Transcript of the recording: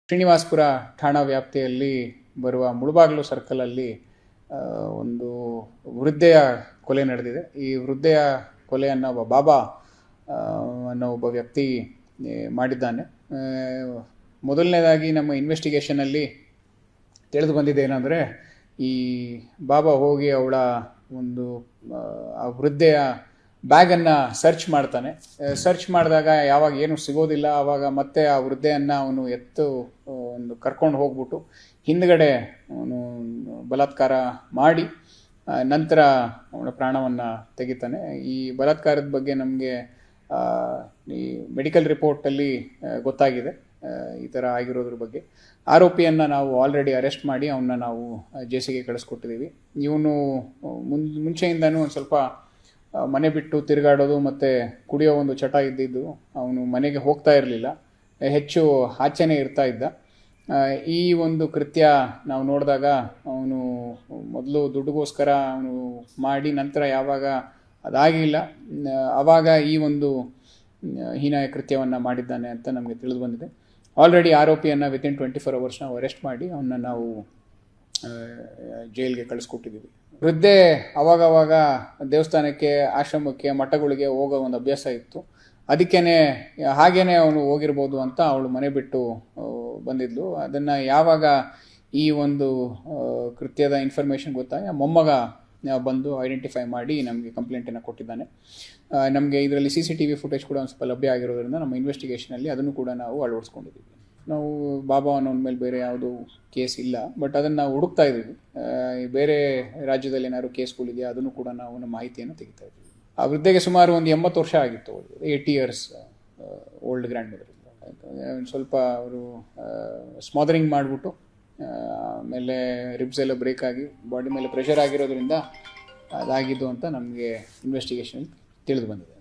ಶ್ರೀನಿವಾಸಪುರ ಠಾಣಾ ವ್ಯಾಪ್ತಿಯಲ್ಲಿ ಬರುವ ಮುಳಬಾಗಿಲು ಸರ್ಕಲಲ್ಲಿ ಒಂದು ವೃದ್ಧೆಯ ಕೊಲೆ ನಡೆದಿದೆ. ಈ ವೃದ್ಧೆಯ ಕೊಲೆಯನ್ನು ಒಬ್ಬ ಬಾಬಾ ಅನ್ನೋ ಒಬ್ಬ ವ್ಯಕ್ತಿ ಮಾಡಿದ್ದಾನೆ. ಮೊದಲನೇದಾಗಿ ನಮ್ಮ ಇನ್ವೆಸ್ಟಿಗೇಷನಲ್ಲಿ ತಿಳಿದು ಬಂದಿದೆ ಏನಂದರೆ, ಈ ಬಾಬಾ ಹೋಗಿ ಅವಳ ಒಂದು ಆ ವೃದ್ಧೆಯ ಬ್ಯಾಗನ್ನು ಸರ್ಚ್ ಮಾಡ್ತಾನೆ. ಸರ್ಚ್ ಮಾಡಿದಾಗ ಯಾವಾಗ ಏನು ಸಿಗೋದಿಲ್ಲ, ಆವಾಗ ಮತ್ತೆ ಆ ವೃದ್ಧೆಯನ್ನು ಅವನು ಒಂದು ಕರ್ಕೊಂಡು ಹೋಗ್ಬಿಟ್ಟು ಹಿಂದ್ಗಡೆ ಅವನು ಬಲಾತ್ಕಾರ ಮಾಡಿ ನಂತರ ಅವನ ಪ್ರಾಣವನ್ನು ತೆಗಿತಾನೆ. ಈ ಬಲಾತ್ಕಾರದ ಬಗ್ಗೆ ನಮಗೆ ಈ ಮೆಡಿಕಲ್ ರಿಪೋರ್ಟಲ್ಲಿ ಗೊತ್ತಾಗಿದೆ ಈ ಥರ ಆಗಿರೋದ್ರ ಬಗ್ಗೆ. ಆರೋಪಿಯನ್ನು ನಾವು ಆಲ್ರೆಡಿ ಅರೆಸ್ಟ್ ಮಾಡಿ ಅವನ್ನ ನಾವು ಜೇಸಿಗೆ ಕಳಿಸ್ಕೊಟ್ಟಿದ್ದೀವಿ. ಇವನು ಮುಂಚೆಯಿಂದನೂ ಒಂದು ಸ್ವಲ್ಪ ಮನೆ ಬಿಟ್ಟು ತಿರುಗಾಡೋದು ಮತ್ತು ಕುಡಿಯೋ ಒಂದು ಚಟ ಇದ್ದಿದ್ದು. ಅವನು ಮನೆಗೆ ಹೋಗ್ತಾ ಇರಲಿಲ್ಲ, ಹೆಚ್ಚು ಆಚೆನೇ ಇರ್ತಾ ಇದ್ದ. ಈ ಒಂದು ಕೃತ್ಯ ನಾವು ನೋಡಿದಾಗ ಅವನು ಮೊದಲು ದುಡ್ಡುಗೋಸ್ಕರ ಅವನು ಮಾಡಿ ನಂತರ ಯಾವಾಗ ಅದಾಗಿಲ್ಲ ಆವಾಗ ಈ ಒಂದು ಹೀನಾಯ ಕೃತ್ಯವನ್ನು ಮಾಡಿದ್ದಾನೆ ಅಂತ ನಮಗೆ ತಿಳಿದು ಬಂದಿದೆ. ಆಲ್ರೆಡಿ ಆರೋಪಿಯನ್ನು ವಿತಿನ್ 24 hours ನಾವು ಅರೆಸ್ಟ್ ಮಾಡಿ ಅವನ್ನ ನಾವು ಜೈಲಿಗೆ ಕಳಿಸ್ಕೊಟ್ಟಿದ್ದೀವಿ. ವೃದ್ಧೆ ಅವಾಗವಾಗ ದೇವಸ್ಥಾನಕ್ಕೆ, ಆಶ್ರಮಕ್ಕೆ, ಮಠಗಳಿಗೆ ಹೋಗೋ ಒಂದು ಅಭ್ಯಾಸ ಇತ್ತು. ಹಾಗೇನೆ ಅವನು ಹೋಗಿರ್ಬೋದು ಅಂತ ಅವಳು ಮನೆ ಬಿಟ್ಟು ಬಂದಿದ್ಲು. ಅದನ್ನು ಯಾವಾಗ ಈ ಒಂದು ಕೃತ್ಯದ ಇನ್ಫಾರ್ಮೇಷನ್ ಗೊತ್ತಾಗಿ ಮೊಮ್ಮಗ ಬಂದು ಐಡೆಂಟಿಫೈ ಮಾಡಿ ನಮಗೆ ಕಂಪ್ಲೇಂಟನ್ನು ಕೊಟ್ಟಿದ್ದಾನೆ. ನಮಗೆ ಇದರಲ್ಲಿ CCTV ಫುಟೇಜ್ ಕೂಡ ಒಂದು ಸ್ವಲ್ಪ ಲಭ್ಯ ಆಗಿರೋದ್ರಿಂದ ನಮ್ಮ ಇನ್ವೆಸ್ಟಿಗೇಷನಲ್ಲಿ ಅದನ್ನು ಕೂಡ ನಾವು ಅಳವಡಿಸ್ಕೊಂಡಿದ್ದೀವಿ. ನಾವು ಬಾಬಾ ಅನ್ನೋನ ಮೇಲೆ ಬೇರೆ ಯಾವುದೂ ಕೇಸ್ ಇಲ್ಲ, ಬಟ್ ಅದನ್ನು ನಾವು ಹುಡುಕ್ತಾ ಇದ್ದೀವಿ. ಬೇರೆ ರಾಜ್ಯದಲ್ಲಿ ಏನಾದ್ರು ಕೇಸ್ಗಳಿದೆಯಾ ಅದನ್ನು ಕೂಡ ನಾವು ನಮ್ಮ ಮಾಹಿತಿಯನ್ನು ತೆಗಿತಾ ಇದ್ದೀವಿ. ಆ ವೃದ್ಧೆಗೆ ಸುಮಾರು ಒಂದು 80 ವರ್ಷ ಆಗಿತ್ತು. 80 years ಓಲ್ಡ್ ಗ್ರ್ಯಾಂಡ್ ಮದರ್. ಸ್ವಲ್ಪ ಅವರು ಸ್ಮಾದರಿಂಗ್ ಮಾಡಿಬಿಟ್ಟು ಆಮೇಲೆ ರಿಬ್ಸ್ ಎಲ್ಲ ಬ್ರೇಕ್ ಆಗಿ ಬಾಡಿ ಮೇಲೆ ಪ್ರೆಷರ್ ಆಗಿರೋದ್ರಿಂದ ಅದಾಗಿದ್ದು ಅಂತ ನಮಗೆ ಇನ್ವೆಸ್ಟಿಗೇಷನ್ ತಿಳಿದು ಬಂದಿದೆ.